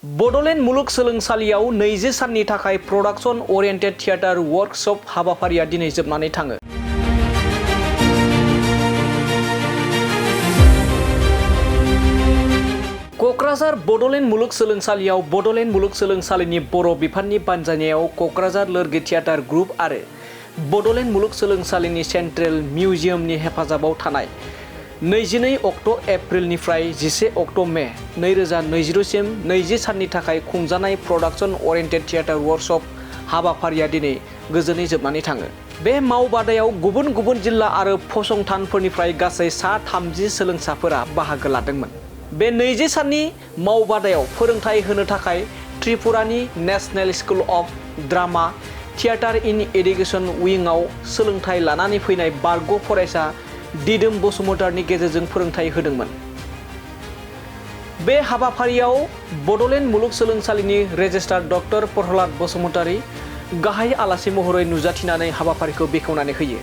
बड'लेण्ड मुलुगसोलोंसालियाव 20 साननि थाखाय production oriented theatre workshop हाबाफारिया दिनै जोबनानै थाङो। क'क्राझार बड'लेण्ड मुलुगसोलोंसालियाव बड'लेण्ड मुलुगसोलोंसालिनि बर' बिफाननि बानजायनायाव क'क्राझार लोरगि थिएटार ग्रुप आरो बड'लेण्ड मुलुगसोलोंसालिनि सेन्ट्रेल मिउजियामनि हेफाजाबाव थानाय 22 अक्ट' एप्रिलनिफ्राय 11 अक्ट' मे 2022 सिम 20 साननि थाखाय खुंजानाय प्रडाक्शन ओरिएन्टेड थिएटर वर्कशप हाबाफारिया दिनै गोजोनै जोबनानै थाङो। बे मावबादायाव गुबुन गुबुन जिल्ला आरो फसंथानफोरनिफ्राय गासै 30 सोलोंसाफोरा बाहागो लादोंमोन। बे 20 साननि मावबादायाव फोरोंथाय होनो थाखाय त्रिपुरानि national school of drama theatre in education विंगआव सोलोंथाय लानानै फैनाय बारग' फरायसा दिदोम बसुमतारिनि गेजेरजों फोरोंथाय होदोंमोन। बे हाबाफारियाव बड'लेण्ड मुलुगसोलोंसालिनि रेजिस्ट्रार डक्टर प्रह्लाद बसुमतारि गाहाय आलासि महरै नुजाथिनानै हाबाफारिखौ बेखेवनानै होयो।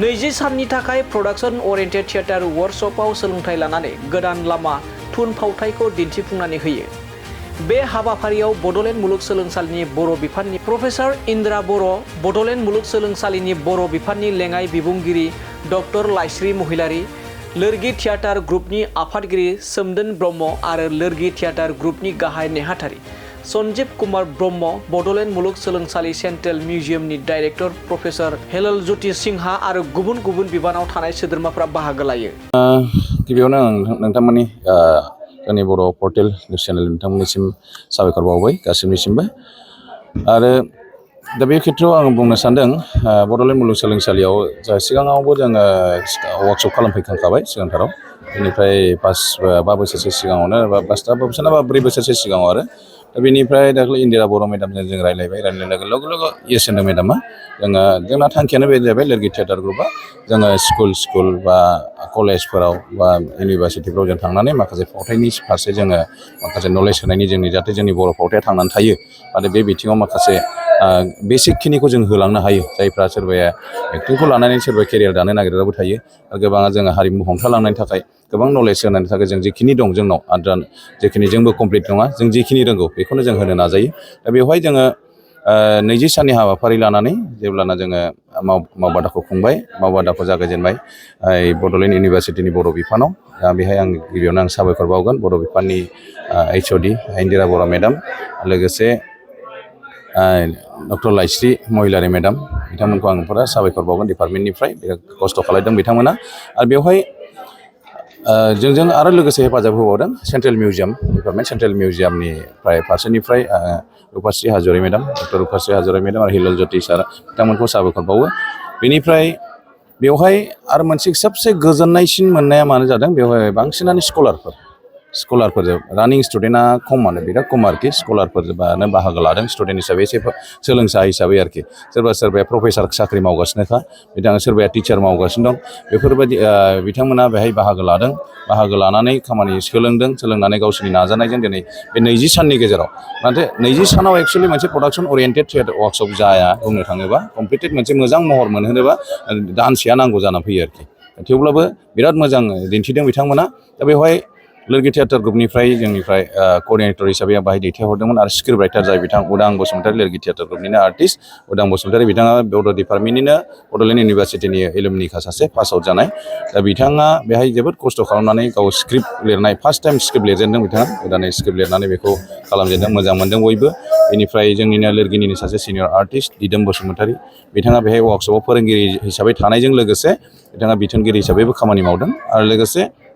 20 साननि थाखाय प्रडाक्शन ओरिएन्टेड थिएटर वर्कशपआव सोलोंथाय लानानै गोदान लामा थुनफावथायखौ दिन्थिफुंनानै होयो। बे हाबाफारियाव बड'लेण्ड मुलुगसोलोंसालिनि बर' बिफाननि प्रफेसर इन्द्रा बर', बड'लेण्ड मुलुगसोलोंसालिनि बर' बिफाननि लेङाइ बिबुंगिरि डक्टर लाइस्रि महिलारि, लोरगि थिएटार ग्रुपनि आफादगिरि सोमदोन ब्रह्म आरो लोरगि थिएटार ग्रुपनि गाहाय नेहाथारि सन्जीब कुमार ब्रह्म, बड'लेण्ड मुलुगसोलोंसालि सेन्ट्रेल मिउजियामनि डाइरेक्टर प्रफेसर हेलल ज्योति सिंहा आरो गुबुन गुबुन बिबानाव थानाय सोद्रोमाफ्रा बाहागो लायो। गिबियावनो आं नोंथांमोननि जोंनि बर' पर्टेल निउस चेनेल नोंथांमोननिसिम साबायखर बावबाय गासैनिसिमबो। आरो दा बे खेत्रआव आं बुंनो सानदों बड'लेण्ड मुलुगसोलोंसालियाव सिगाङावबो जोङो वार्कशप खालामफैखांखाबाय सिगांथाराव। बेनिफ्राय 5-6 बोसोरसो सिगाङावनो बा 3 बोसोरसो सिगाङाव आरो दा बेनिफ्राय दाख्लै इन्दिरा बर' मेडामजों जों रायज्लायनाय लोगो लोगो येस होनदों मेडामा। जोंना थांखियानो बे जाहैबाय लोरगि थिएटार ग्रुपआ जोङो स्कुल बा कलेजफोराव बा इउनिभारसिटिफ्राव जों थांनानै माखासे फावथायनि फारसे जोङो माखासे नलेज होनायनि जाहाथे जोंनि बर' फावथाया थांनानै थायो आरो बे बिथिङाव माखासे बेसिकखिनिखौ जों होलांनो हायो। जायफ्रा सोरबाया एक्टिंखौ लानानै सोरबा केरियार दानो नागिरग्राबो थायो आरो गोबाङा जोङो हारिमु हमथालांनायनि थाखाय गोबां नलेज होनायनि थाखाय जों जिखिनि दं जोंनाव आद्रा जेखिनि जोंबो कमप्लिट नङा जों जिखिनि रोंगौ बेखौनो जों होनो नाजायो। दा बेवहाय जोङो 20 साननि हाबाफारि लानानै जेब्लाना जोङो मावबादाखौ खुंबाय, मावबादाखौ जागायजेनबाय बड'लेण्ड इउनिभारसिटिनि बर' बिफानाव। दा बेहाय आं गिबियावनो आं साबायखर बावगोन बर' बिफाननि HOD इन्दिरा बर' मेडाम, लोगोसे डक्टर लाइस्रि महिलारि मेडाम, बिथांमोनखौ आं फुरा साबायखर बावगोन डिपार्टमेन्टनिफ्राय बिराद खस्थ' खालामदों बिथांमोना। आरो बेवहाय जोंजों आरो लोगोसे हेफाजाब होबावदों सेन्ट्रेल मिउजियाम डिपार्टमेन्ट, सेन्ट्रेल मिउजियामनिफ्राय फारसेनिफ्राय Rupashri हाज'रि madam, doctor Rupashri हाज'रि madam आरो हिलल ज्योति सार बिथांमोनखौ साबायखर बावो। बेनिफ्राय बेवहाय आरो मोनसे सबसे गोजोननायसिन मोननाया मानो जादों, बेवहाय बांसिनानो स्कलारफोरजों रानिं स्टुडेन्टआ खमानो, बिराद खम आरोखि। स्कलारफोरबानो बाहागो लादों स्टुडेन्ट हिसाबै, एसे सोलोंसा हिसाबै आरोखि। सोरबाया प्रफेसार साख्रि मावगासिनोखा, बिथाङा सोरबाया टिचार मावगासिनो दं। बेफोरबायदि बिथांमोना बेहाय बाहागो लादों, बाहागो लानानै खामानि सोलोंनानै गावसोरनि नाजानायजों दिनै बे 20 साननि गेजेराव, नाथाय 20 सानाव एक्सुवेलि मोनसे प्रडाक्शन ओरिएन्टेड थिएटार वार्कशप जाया बुंनो थाङोबा। कमप्लिटेड मोनसे मोजां महर मोनहोनोबा दानसेया नांगौ जानानै फैयो आरोखि। थेवब्लाबो बिराद मोजां दिन्थिदों बिथांमोना। दा बेवहाय लोरगि थिएटार ग्रुपनिफ्राय जोंनिफ्राय क'अर्डिनेटर हिसाबै आं बाहाय दैथायहरदोंमोन आरो स्क्रिप्ट राइटार जाय बिथां उदां बसुमतारि, लोरगि थिएटार ग्रुपनिनो आर्टिस्ट उदां बसुमतारि, बिथाङा बड' डिपार्टमेन्टनिनो बड'लेण्ड इउनिभारसिटिनि एलुमनिखा सासे पास आउट जानाय। दा बिथाङा बेहाय जोबोद खस्थ' खालामनानै गाव स्क्रिप्ट लिरनाय, फार्स्ट टाइम स्क्रिप्ट लिरजेनदों बिथाङा, गोदानै स्क्रिप्ट लिरनानै बेखौ खालामजेनदों, मोजां मोनदों बयबो। बेनिफ्राय जोंनिनो लोरगिनिनो सासे सिनियर आर्टिस्ट दिदोम बसुमतारि, बिथाङा बेहाय वार्कशपआव फोरोंगिरि हिसाबै थानायजों लोगोसे बिथाङा बिथोनगिरि हिसाबैबो खामानि मावदों। आरो लोगोसे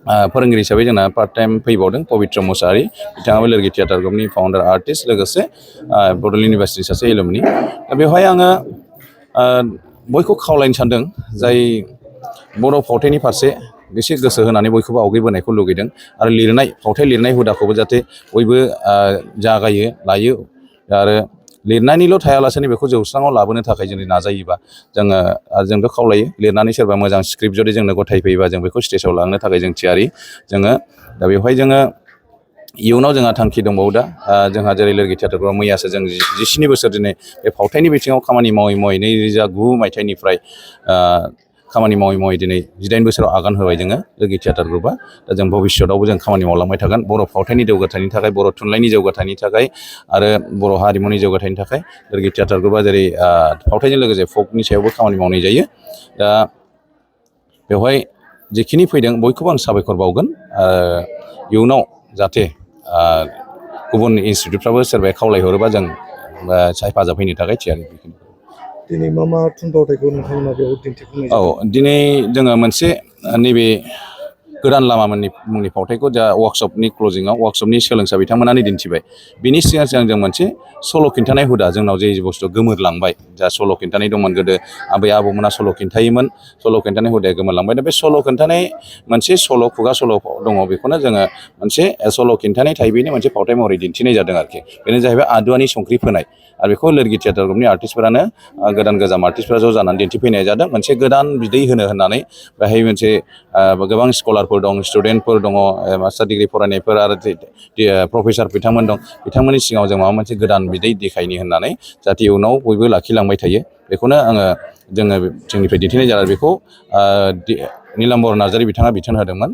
फोरोंगिरि हिसाबै जोंना पार्ट टाइम फैबावदों पबित्र मुसाहारि, बिथाङाबो लोरगि थिएटार ग्रुपनि फाउन्डार आर्टिस्ट, लोगोसे बड'लेण्ड इउनिभारसिटि सासे एलुमनि। दा बेवहाय आङो बयखौ खावलायनो सानदों, जाय बर' फावथायनि फारसे एसे गोसो होनानै बयखौबो आवगायबोनायखौ लुगैदों आरो फावथाय लिरनाय हुदाखौबो जाहाथे बयबो जागायो लायो आरो लिरनानैल' थायालासेनो बेखौ जौस्राङाव लाबोनो थाखाय जों नाजायोबा जोंथ' खावलायो, लिरनानै सोरबा मोजां स्क्रिप्ट जुदि जोंनो गथायफैयोबा जों बेखौ स्टेजाव लांनो थाखाय जों थियारि। दा बेवहाय इयुनाव जोंहा थांखि दंबावो। दा जोंहा जेरै लोरगि थिएटारफ्राव मैयासो जों 19 बोसोर दिनै बे फावथायनि बिथिङाव खामानि मावै 2009 मायथाइनिफ्राय खामानि मावै मावै दिनै 18 बोसोराव आगान होबाय जोङो लोगि थियाटार ग्रुपआ। दा जों भबिष्यतआवबो जों खामानि मावलांबाय थागोन बर' फावथायनि जौगाथायनि थाखाय, बर' थुनलाइनि जौगाथायनि थाखाय आरो बर' हारिमुनि जौगाथायनि थाखाय लोगि थियाटार ग्रुपआ जेरै फावथायजों लोगोसे फकनि सायावबो खामानि मावनाय जायो। दा बेवहाय जेखिनि फैदों बयखौबो आं साबायखर बावगोन। इयुनाव जाहाथे गुबुन इनस्टिटिउटफ्राबो सोरबाया खावलायहरोबा जों हेफाजाब होनो थाखाय थियारि। दिनै मा थुनफावथायखौ नोंथांमोना बेयाव दिन्थिफुंनाय जादों? दिनै जोङो मोनसे नैबे गोदान लामा मुंनि फावथायखौ दा वार्कशपनि क्लजिंआव वार्कशपनि सोलोंसा बिथांमोनानो दिन्थिबाय। बिनि सिगां सिगां जों मोनसे सल' खिन्थानाय हुदा जोंनाव जे बुस्थु गोमोरलांबाय, जा सल' खिन्थानाय दंमोन गोदो आबै आबौमोना सल' खिन्थायोमोन, सल' खिन्थानाय हुदाया गोमोरलांबाय। दा बे सल' खिन्थानाय मोनसे सल' खुगा सल' दङ, बेखौनो जोङो मोनसे सल' खिन्थानाय टाइपैनो मोनसे फावथाय महरै दिन्थिनाय जादों आरोखि। बेनो जाहैबाय आदुवानि संख्रि फोनाय। आरो बेखौ लोरगि थियाटार ग्रुपनि आर्टिस्टफोरानो गोदान गोजाम आर्टिस्टफोरा ज' जानानै दिन्थिफैनाय जादों। मोनसे गोदान बिदै होननानै बेहाय मोनसे गोबां स्कलारफोर दं, स्टुडेन्टफोर दङ, मास्टार डिग्रि फरायनायफोर आरो प्रफेसार बिथांमोन दं। बिथांमोननि सिगाङाव जों माबा मोनसे गोदान बिदै देखायनि होननानै जाहाथे इयुनाव बयबो लाखिलांबाय थायो, बेखौनो जोङो जोंनिफ्राय दिन्थिनाय जादों। बेखौ नीलाम्बर नार्जारी बिथाङा बिथोन होदोंमोन।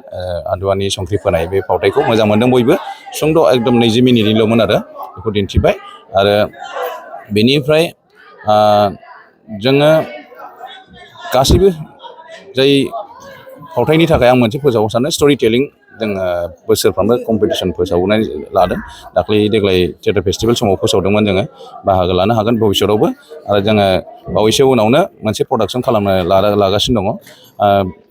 आदुवानि संख्रि फोनाय बे फावथायखौ मोजां मोनदों बयबो। सुंद' एकदम 20 मिनिटनिल'मोन आरो बेखौ दिन्थिबाय। आरो बेनिफ्राय जोङो गासैबो जाय फावथायनि थाखाय आं मोनसे फोसावनो सानो, स्ट'रि टेलिं जोङो बोसोरफ्रामबो कम्पिटिसन फोसावनाय लादों। देग्लाय थियेटार फेस्टिभेल समाव फोसावदोंमोन जोङो, बाहागो लानो हागोन भबिष्यतआवबो। आरो जोङो बावैसो उनावनो मोनसे प्रडाक्सन खालामनो लागासिनो दङ,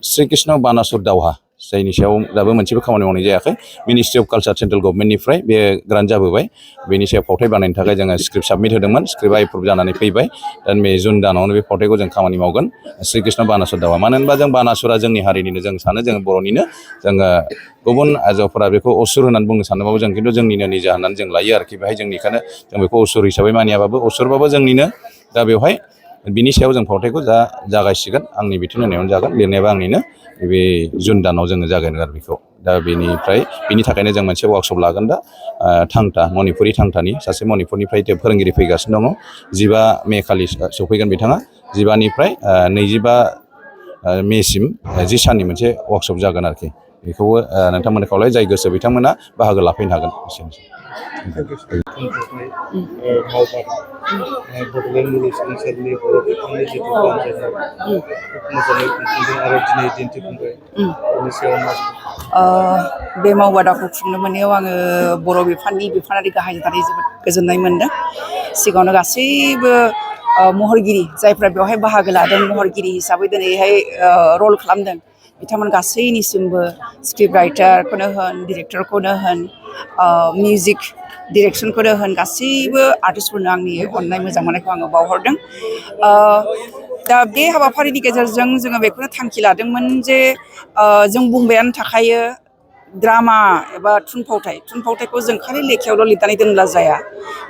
श्री कृष्ण बानासुर दावहा, जायनि सायाव दाबो मोनसेबो खामानि मावनाय जायाखै। मिनिस्ट्रि अफ कालचार सेन्ट्रेल गभर्नमेन्टनिफ्राय बे ग्रान्ट जाबोबाय। बेनि सायाव फावथाय बानायनो थाखाय जोङो स्क्रिप्ट साबमिट होदोंमोन, स्क्रिप्टआ एप्रुभ जानानै फैबाय। दा बे जुन दानावनो बे फावथायखौ जों खामानि मावगोन, श्री कृष्ण बानासुर दावहा। मानो होनबा जों बानासुरा जोंनि हारिनिनो, जों सानो जों बर'निनो। जोङो गुबुन आयजोफोरा बेखौ असुर होननानै बुंनो सानोबाबो जों खिन्थु जोंनिनो निजा होननानै जों लायो आरोखि। बेहाय जोंनिखायनो जों बेखौ असुर हिसाबै मानियाबाबो, असुरबाबो जोंनिनो। दा बेवहाय बिनि सायाव जों फावथायखौ जागायसिगोन। आंनि बिथोन होनायावनो जागोन, लिरनायाबो आंनिनो। बे जुन दानाव जोङो जागायगोन आरो बेखौ। दा बिनि थाखायनो जों मोनसे वार्कशप लागोन दा, थांता मणिपुरि थांतानि सासे मणिपुरनिफ्राय फोरोंगिरि फैगासिनो दङ। 15 मे खालि सफैगोन बिथाङा। 15 निफ्राय 25 मेसिम 10 साननि मोनसे वार्कशप जागोन आरोखि। बेखौबो नोंथांमोननो खावलाय, जाय गोसो बिथांमोना बाहागो लाफैनो हागोन। एसेनोसै। बड'लेण्ड मुलुगसोलोंसालिनि बर' बिफाननि जिथु बानजायनाय मोजाङै खुंफुंदों आरो दिनै दिन्थिफुंबाय, बेनि सायाव मा बे मावबादाखौ खुंनो मोननायाव आङो बर' बिफाननि बिफानारि गाहाय जानानै जोबोद गोजोननाय मोनदों। सिगाङावनो गासैबो महरगिरि जायफ्रा बेवहाय बाहागो लादों, महरगिरि हिसाबै दिनैहाय रल खालामदों, बिथांमोन गासैनिसिमबो स्क्रिप्ट राइटारखौनो होन, डिरेक्टरखौनो होन, मिउजिक डिरेक्सनखौनो होन, गासैबो आर्टिस्टफोरनो आंनि अननाय मोजां मोननायखौ आङो बावहरदों। दा बे हाबाफारिनि गेजेरजों जोङो बेखौनो थांखि लादोंमोन जे जों बुंबायानो थाखायो, ड्रामा एबा थुनफावथायखौ जों खालि लेखायावल' लिरनानै दोनब्ला जाया,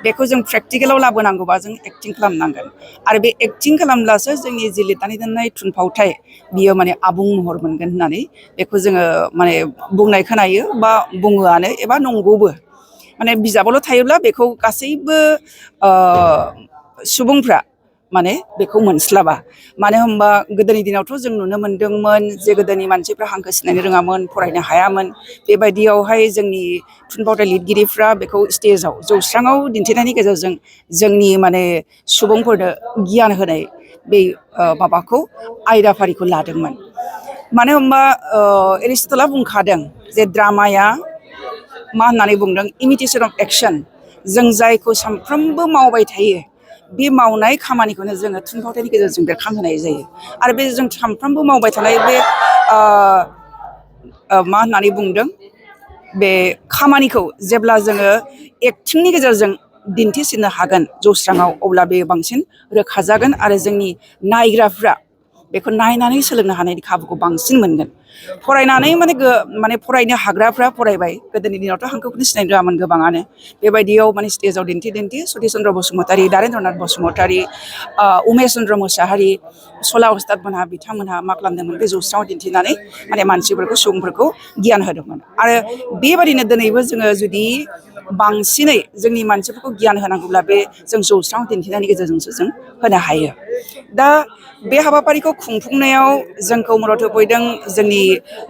बेखौ जों प्रेक्टिकेलाव लाबोनांगौबा जों एक्टिं खालामनांगोन। आरो बे एक्टिं खालामब्लासो जोंनि जि लिरनानै दोननाय थुनफावथाय बियो माने आबुं महर मोनगोन होननानै बेखौ जोङो माने बुंनाय खोनायो बा बुङोआनो, एबा नंगौबो। माने बिजाबावल' थायोब्ला बेखौ गासैबो सुबुंफ्रा माने बेखौ मोनस्लाबा। मानो होनबा गोदोनि दिनावथ' जों नुनो मोन्दोंमोन जे गोदोनि मानसिफ्रा हांखो सिनायनो रोङामोन, फरायनो हायामोन। बेबायदियावहाय जोंनि थुनफावथाय लिरगिरिफ्रा बेखौ स्टेजाव, जौस्राङाव दिन्थिनायनि गेजेरजों जोंनि माने सुबुंफोरनो गियान होनाय बे माबाखौ, आयदाफारिखौ लादोंमोन। मानो होनबा एरिस्टटला बुंखादों जे ड्रामाया मा होननानै बुंदों, इमिटेसन अफ एक्सन। जों जायखौ सानफ्रोमबो मावबाय थायो, बे मावनाय खामानिखौनो जोङो थुनफावथायनि गेजेरजों बेरखांहोनाय जायो। आरो बे जों सानफ्रोमबो मावबाय थानाय बे मा होननानै बुंदों, बे खामानिखौ जेब्ला जोङो एक्टिंनि गेजेरजों दिन्थिसिननो हागोन जौस्राङाव, अब्ला बे बांसिन रोखा जागोन आरो जोंनि नायग्राफ्रा बेखौ नायनानै सोलोंनो हानायनि खाबुखौ बांसिन मोनगोन। फरायनानै माने फरायनो हाग्राफ्रा फरायबाय। गोदोनि दिनावथ' हांखोखौनो सिनायनो रोङामोन गोबाङानो। बेबायदियाव माने स्टेजाव दिन्थि सतिश चन्द्र बसुमतारी, दारेन्द्रनाथ बसुमतारी, उमेश चन्द्र मोसाहारि, सला उस्ताद मोनहा, बिथांमोनहा मा खालामदोंमोन, बे जौस्राङाव दिन्थिनानै माने मानसिफोरखौ, सुबुंफोरखौ गियान होदोंमोन। आरो बेबादिनो दिनैबो जोङो जुदि बांसिनै जोंनि मानसिफोरखौ गियान होनांगौब्ला बे जों जौस्राङाव दिन्थिनायनि गेजेरजोंसो जों होनो हायो। दा बे हाबाफारिखौ खुंफुंनायाव जोंखौ मदद होफैदों जोंनि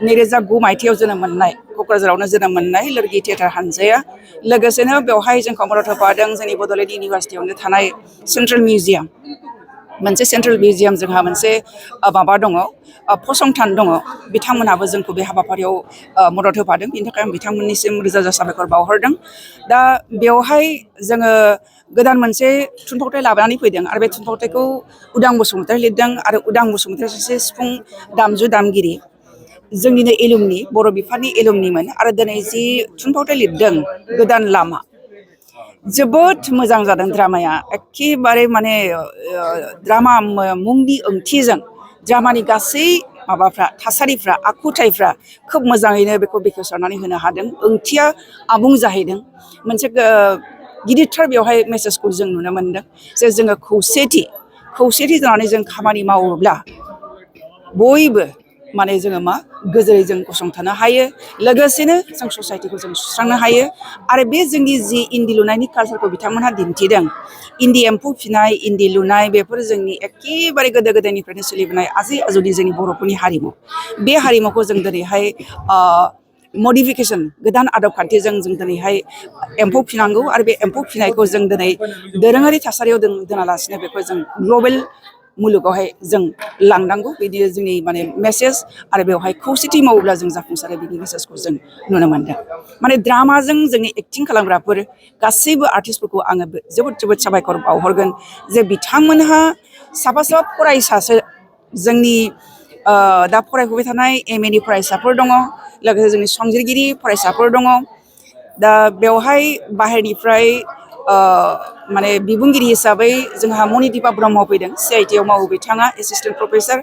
2009 मायथाइयाव जोनोम मोननाय क'क्राझारावनो जोनोम मोननाय लोरगि थियेटार हानजाया लोगोसेनो बेवहाय जोंखौ मदद होफादों जोंनि बड'लेण्ड इउनिभारसिटियावनो थानाय सेन्ट्रेल मिउजियाम मोनसे सेन्ट्रेल मिउजियाम जोंहा मोनसे माबा दङ फसंथान दङ बिथांमोनहाबो जोंखौ बे हाबाफारियाव मदद होफादों बेनि थाखाय आं बिथांमोननिसिम रोजा रोजा साबायखर बावहरदों दा बेवहाय जोङो गोदान मोनसे थुनफावथाय लाबोनानै फैदों आरो बे थुनफावथायखौ उदां बसुमतारी लिरदों आरो उदां बसुमतारी सासे सिफुं दामजु दामगिरि जोंनिनो एलुमनि बर' बिफाननि एलुमनिमोन आरो दिनै जि थुनफावथाय लिरदों गोदान लामा जोबोद मोजां जादों ड्रामाया एखेबारे माने ड्रामा मुंनि ओंथिजों ड्रामानि गासै माबाफ्रा थासारिफ्रा आखुथायफ्रा खोब मोजाङैनो बेखौ बेखेवसारनानै होनो हादों ओंथिया आबुं जाहैदों मोनसे गिदिरथार बेवहाय मेसेजखौ जों नुनो मोनदों जे जोङो खौसेथि जानानै जों खामानि मावोब्ला बयबो माने जोङो मा गोजोरै जों गसंथानो हायो लोगोसेनो जों ससाइटिखौ जों सुस्रांनो हायो आरो बे जोंनि जि इन्दि लुनायनि कालसारखौ बिथांमोनहा दिन्थिदों इन्दि एम्फौ फिनाय इन्दि लुनाय बेफोर जोंनि एखेबारे गोदो गोदायनिफ्रायनो सोलिबोनाय आजै आजौनि जोंनि बर'फोरनि हारिमु बे हारिमुखौ जों दिनैहाय मडिफिकेसन गोदान आदब खान्थिजों जों दिनैहाय एम्फौ फिनांगौ आरो बे एम्फौ फिनायखौ जों दिनै दोरोङारि थासारियाव दोनालासिनो बेखौ जों ग्लबेल मुलुगावहाय जों लांनांगौ बिदि जोंनि माने मेसेज आरो बेवहाय खौसेथि मावोब्ला जों जाफुंसारो बिनि मेसेजखौ जों नुनो मोनदों माने ड्रामाजों जोंनि एक्टिं खालामग्राफोर गासैबो आर्टिस्टफोरखौ आङो जोबोद जोबोद साबायखर बावहरगोन जे बिथांमोनहा साफा फरायसासो जोंनि दा फरायफुबाय थानाय एम ए नि फरायसाफोर दङ लोगोसे जोंनि संजिरगिरि फरायसाफोर दङ दा बेवहाय बाहेरनिफ्राय माने बिबुंगिरि हिसाबै जोंहा मनिदिपा ब्रह्म फैदों CIT आव मावो बिथाङा एसिस्टेन्ट प्रफेसर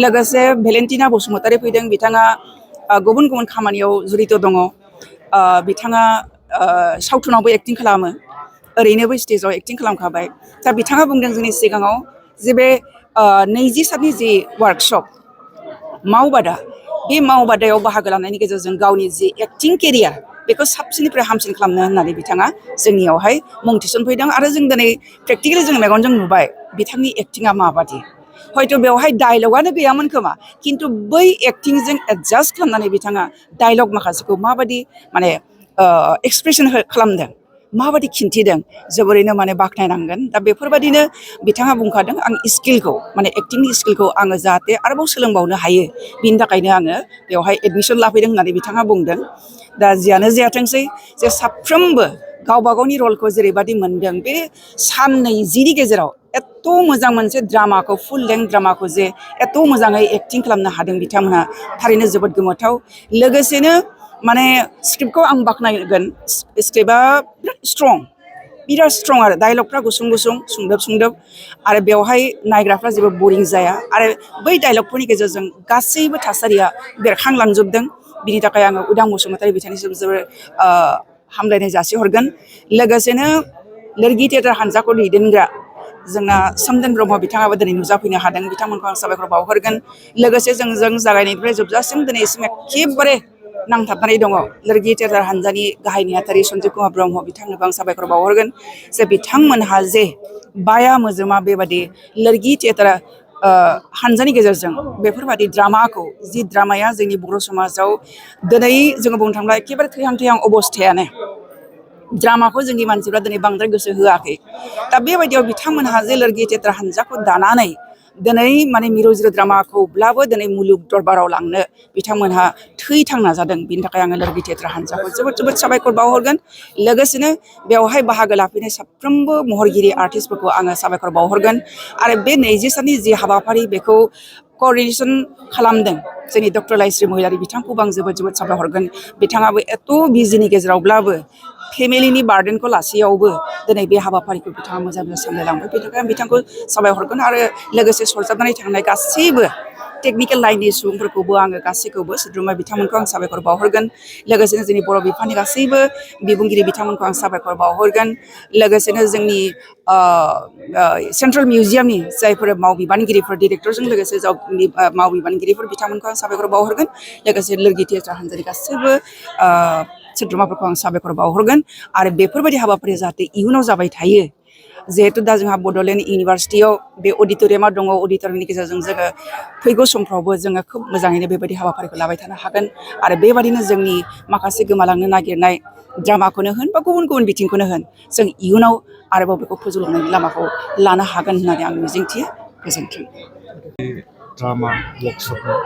लोगोसे भेलेन्टिना बसुमतारी फैदों बिथाङा गुबुन गुबुन खामानियाव जुरित दङ बिथाङा सावथुनावबो एक्टिं खालामो ओरैनोबो स्टेजाव एक्टिं खालामखाबाय दा बिथाङा बुंदों जोंनि सिगाङाव जे बे 20 साननि जि वार्कशप मावबादा बे मावबादायाव बाहागो लानायनि गेजेरजों गावनि जि एक्टिं केरियार बेखौ साबसिननिफ्राय हामसिन खालामनो होननानै बिथाङा जोंनियावहाय मुं थिसनफैदों आरो जों दिनै प्रेक्टिकेलि जों मेगनजों नुबाय बिथांनि एक्टिङा माबादि हयथ' बेवहाय डायलगानो गैयामोन खोमा खिन्थु बै एक्टिंजों एडजास्ट खालामनानै बिथाङा डायलग माखासेखौ माबादि माने एक्सप्रेसन खालामदों माबादि खिन्थिदों जोबोरैनो माने बाख्नायनांगोन दा बेफोरबायदिनो बिथाङा बुंखादों आं स्किलखौ माने एक्टिंनि स्किलखौ आङो जाहाथे आरोबाव सोलोंबावनो हायो बिनि थाखायनो आङो बेवहाय एडमिसन लाफैदों होननानै बिथाङा बुंदों दा जियानो जायाथोंसै जे साफ्रोमबो गावबा गावनि रलखौ जेरैबादि मोनदों बे सान 20नि गेजेराव एथ' मोजां मोनसे ड्रामाखौ फुल लेंथ ड्रामाखौ जे एथ' मोजाङै एक्टिं खालामनो हादों बिथांमोनहा थारैनो जोबोद गोमोथाव लोगोसेनो माने स्क्रिप्टखौ आं बाख्नायगोन स्क्रिप्टआ बिराद स्ट्रं आरो डायलगफ्रा गुसुं गुसुं सुंदोब आरो बेवहाय नायग्राफ्रा जेबो बरिं जाया आरो बै डायलगफोरनि गेजेरजों गासैबो थासारिया बेरखांलांजोबदों बिनि थाखाय आङो उदां बसुमतारी बिथांनिसिम जोबोर हामलायनाय जासिहरगोन लोगोसेनो लोरगि थियेटार हानजाखौ दैदेनग्रा जोंना सोमदोन ब्रह्म बिथाङाबो दिनै नुजाफैनो हादों बिथांमोनखौ आं साबायखर बावहरगोन लोगोसे जों जागायनायनिफ्राय जोबजासिम दिनैसिम एखेबारे नांथाबनानै दङ लोरगि थियेटार हानजानि गाहाय नेहाथारि सन्जिब कुमार ब्रह्म बिथांनोबो आं साबायखर बावहरगोन जे बिथांमोनहा जे बाया मोजोमा बेबादि लोरगि थियेटार हानजानि गेजेरजों बेफोरबादि ड्रामाखौ जि ड्रामाया जोंनि बर' समाजाव दिनै जोङो बुंनो थाङोब्ला एखेबारे थैहां अबस्थायानो ड्रामाखौ जोंनि मानसिफ्रा दिनै बांद्राय गोसो होआखै दा बेबायदियाव बिथांमोनहा जे लोरगि थियेटार हानजाखौ दानानै दिनै माने मिरु जिरु ड्रामाखौब्लाबो दिनै मुलुग दरबाराव लांनो बिथांमोनहा थैथां नाजादों बिनि थाखाय आङो लोरगि थियेटार हानजाखौ जोबोद जोबोद साबायखर बावहरगोन लोगोसेनो बेवहाय बाहागो लाफैनाय साफ्रोमबो महरगिरि आर्टिस्टफोरखौ आङो साबायखर बावहरगोन आरो बे 20 साननि जि हाबाफारि बेखौ क'अर्डिनेसन खालामदों जोंनि डक्टर लाइस्रि महिलारि बिथांखौबो आं जोबोद जोबोद साबायखर हरगोन बिथाङाबो एथ' बिजिनि गेजेरावब्लाबो फेमिलिनि बार्डेनखौ लासेयावबो दिनै बे हाबाफारिखौ बिथाङा मोजां सामलायलांबाय बेनि थाखाय आं बिथांखौ साबायखर हरगोन आरो लोगोसे सरजाबनानै थांनाय गासैबो टेकनिकेल लाइननि सुबुंफोरखौबो आङो गासैखौबो सोद्रोमा बिथांमोनखौ आं साबायखर बावहरगोन लोगोसेनो जोंनि बर' बिफाननि गासैबो बिबुंगिरि बिथांमोनखौ आं साबायखर बावहरगोन लोगोसेनो जोंनि सेन्ट्रेल मिउजियामनि जायफोर मावबिबानगिरिफोर डिरेक्टरजों लोगोसे मावबिबानगिरिफोर बिथांमोनखौ आं साबायखर बावहरगोन लोगोसे लोरगि थियेटार हानजानि गासैबो सोद्रोमाफोरखौ आं साबायखर बावहरगोन आरो बेफोरबायदि हाबाफारिया जाहाथे इयुनाव जाबाय थायो जिहेतु दा जोंहा बड'लेण्ड इउनिभारसिटियाव बे अडिट'रियामा दङ अडिट'रियामनि गेजेरजों जोङो फैगौ समफ्रावबो जोङो खोब मोजाङैनो बेबायदि हाबाफारिखौ लाबाय थानो हागोन आरो बेबादिनो जोंनि माखासे गोमालांनो नागिरनाय ड्रामाखौनो होन बा गुबुन गुबुन बिथिंखौनो होन जों इयुनाव आरोबाव बेखौ फोजौलांनायनि लामाखौ लानो हागोन होननानै आं मिजिंथियो गोजोन्थों ड्रामा वर्कशपआव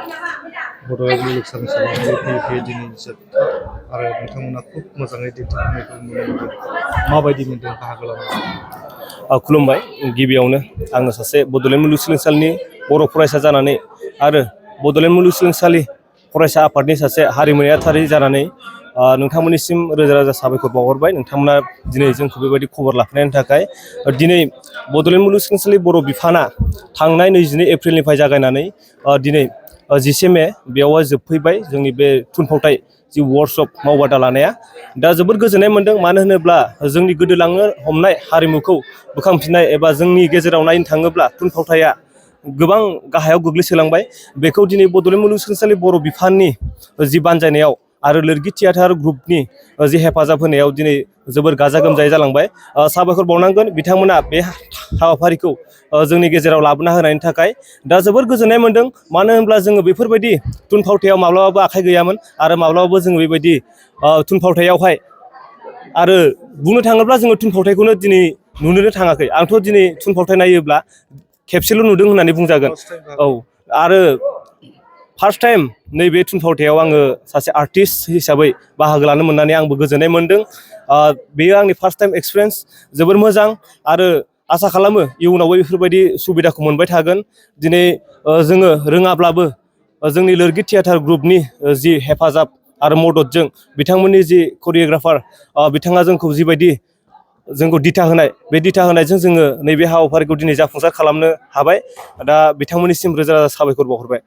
बड'लेण्ड मुलुगसोलोंसालियाव फैयै दिनै जोबथा आरो नोंथांमोना खुब मोजाङै दिन्थिफुंनायखौ नुनो मोनदों माबायदि मोनदों बाहागो लानानै खुलुमबाय गिबियावनो आङो सासे बड'लेण्ड मुलुगसोलोंसालिनि बर' फरायसा जानानै आरो बड'लेण्ड मुलुगसोलोंसालि फरायसा आफादनि सासे हारिमुआरि आफादारि जानानै नोंथांमोननिसिम रोजा रोजा साबायखर बावहरबाय नोंथांमोना दिनै जोंखौ बेबायदि खबर लाफैनायनि थाखाय दिनै बड'लेण्ड मुलुगसोलोंसालि बर' बिफाना थांनाय 22 एप्रिलनिफ्राय जागायनानै दिनै 10 मे बेयावहाय जोबफैबाय जोंनि बे थुनफावथाय जि वर्कशप मावबादा लानाया दा जोबोद गोजोननाय मोन्दों मानो होनोब्ला जोंनि गोदोलांनो हमनाय हारिमुखौ बोखांफिननाय एबा जोंनि गेजेराव नायनो थाङोब्ला थुनफावथाया गोबां गाहायाव गोग्लैसोलांबाय बेखौ दिनै बड'लेण्ड मुलुगसोलोंसालि बर' बिफाननि जि बानजायनायाव आरो लिरगि थियाटार ग्रुपनि जि हेफाजाब होनायाव दिनै जोबोर गाजा गोमजायै जालांबाय साबायखर बावनांगोन बिथांमोना बे हाबाफारिखौ जोंनि गेजेराव लाबोना होनायनि थाखाय दा जोबोर गोजोननाय मोन्दों मानो होनब्ला जोङो बेफोरबायदि थुनफावथायाव माब्लाबाबो आखाइ गैयामोन आरो माब्लाबाबो जोङो बेबायदि थुनफावथायावहाय आरो बुंनो थाङोब्ला जोङो थुनफावथायखौनो दिनै नुनोनो थाङाखै आंथ' दिनै थुनफावथाय नायोब्ला खेबसेल' नुदों होननानै बुंजागोन औ आरो फार्स्ट टाइम नैबे थुनफावथायाव आङो सासे आर्टिस्ट हिसाबै बाहागो लानो मोननानै आंबो गोजोननाय मोन्दों बेयो आंनि फार्स्ट टाइम एक्सपिरियेन्स जोबोर मोजां आरो आसा खालामो इयुनावबो बेफोरबायदि सुबिदाखौ मोनबाय थागोन दिनै जोङो रोङाब्लाबो जोंनि लिरगि थियाटार ग्रुपनि जि हेफाजाब आरो मददजों बिथांमोननि जि करिय'ग्राफार बिथाङा जोंखौ जिबायदि जोंखौ दिथा होनाय बे दिथा होनायजों जोङो नैबे हाबाफारिखौ दिनै जाफुंसार खालामनो हाबाय दा बिथांमोननिसिम रोजा रोजा साबायखर बावहरबाय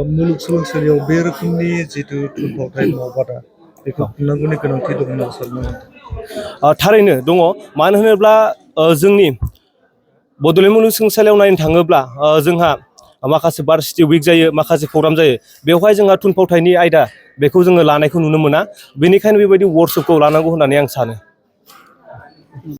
मुलुगसोलोंसालियाव बे रोखोमनि जिथु थुनफावथाय मावबादा बेखौ खुंनांगौनि गोनांथि दं होनना सानो थारैनो दङ मानो होनोब्ला जोंनि बड'लेण्ड मुलुगसोलोंसालियाव नायनो थाङोब्ला जोंहा माखासे भार्सिटि उइक जायो माखासे प्रग्राम जायो बेवहाय जोंहा थुनफावथायनि आयदा बेखौ जोङो लानायखौ नुनो मोना बेनिखायनो बेबायदि वर्कशपखौ लानांगौ होननानै आं सानो